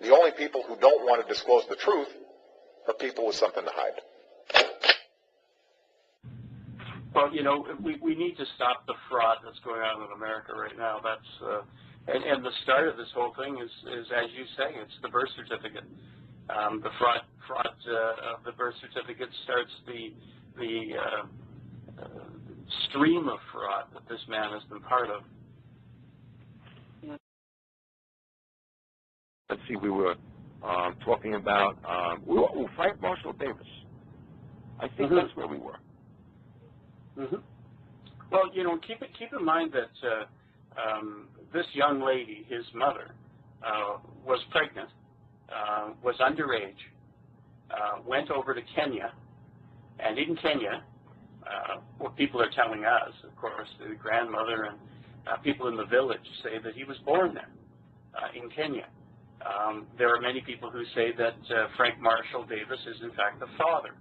The only people who don't want to disclose the truth are people with something to hide. Well, you know, we need to stop the fraud that's going on in America right now. That's and the start of this whole thing is, as you say, it's the birth certificate. The fraud of the birth certificate starts the stream of fraud that this man has been part of. Let's see, we were talking about Frank Marshall Davis. I think that's where we were. Well, you know, keep in mind that this young lady, his mother, was pregnant, was underage, went over to Kenya, and in Kenya, what people are telling us, of course, the grandmother and people in the village say that he was born there, in Kenya. There are many people who say that Frank Marshall Davis is in fact the father,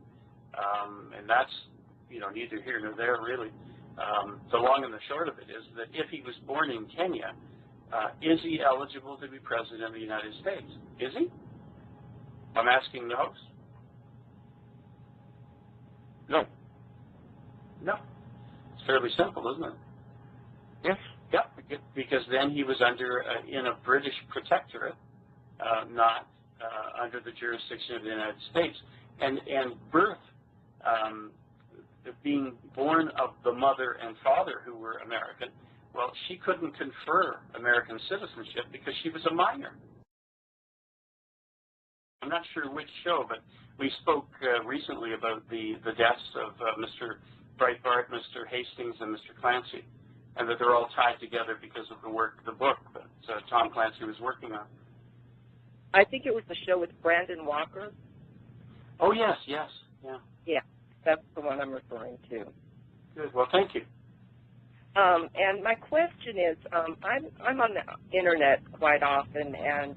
and that's, you know, neither here nor there really. The long and the short of it is that if he was born in Kenya, is he eligible to be president of the United States? Is he? I'm asking the host. No. No. It's fairly simple, isn't it? Yes. Yeah, because then he was under in a British protectorate, not under the jurisdiction of the United States. And birth, being born of the mother and father who were American, well, she couldn't confer American citizenship because she was a minor. I'm not sure which show, but we spoke recently about the deaths of Mr. Breitbart, Mr. Hastings, and Mr. Clancy, and that they're all tied together because of the book that Tom Clancy was working on. I think it was the show with Brandon Walker. Oh, yes, yeah. Yeah, that's the one I'm referring to. Good, well, thank you. And my question is, I'm on the Internet quite often, and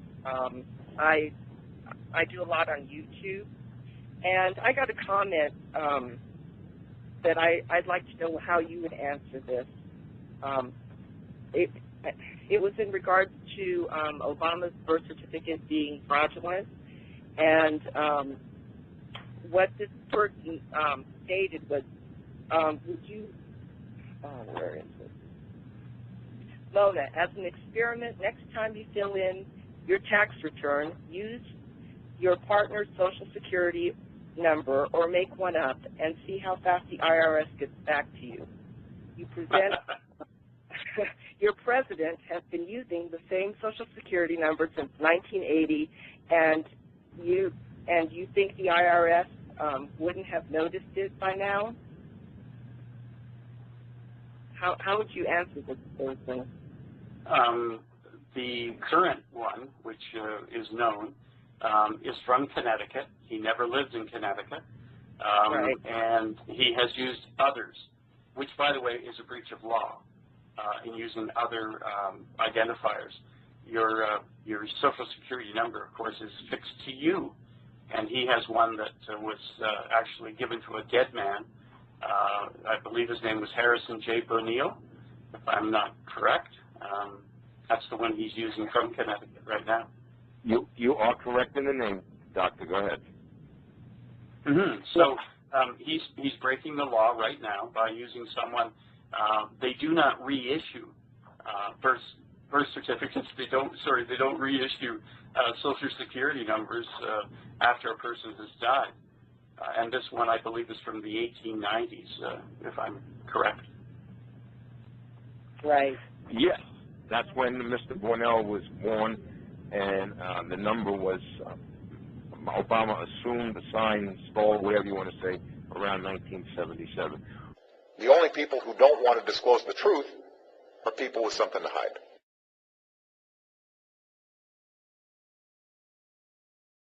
I do a lot on YouTube, and I got a comment that I'd like to know how you would answer this. It was in regards to Obama's birth certificate being fraudulent, and what this person stated was, would you, where is it? Mona, as an experiment, next time you fill in your tax return, use your partner's Social Security number or make one up and see how fast the IRS gets back to you. You present... Your president has been using the same Social Security number since 1980, and you think the IRS wouldn't have noticed it by now? How would you answer those things? The current one, which is known, is from Connecticut. He never lived in Connecticut, right. And he has used others, which, by the way, is a breach of law. In using other identifiers. Your Social Security number, of course, is fixed to you, and he has one that was actually given to a dead man. I believe his name was Harrison J. O'Neill, if I'm not correct. That's the one he's using from Connecticut right now. You are correct in the name, Doctor. Go ahead. So he's breaking the law right now by using someone. They do not reissue birth certificates. They don't reissue Social Security numbers after a person has died. And this one, I believe, is from the 1890s, if I'm correct. Right. Yes, that's when Mr. Bornell was born, and the number was Obama assumed, assigned, stole, whatever you want to say, around 1977. The only people who don't want to disclose the truth are people with something to hide.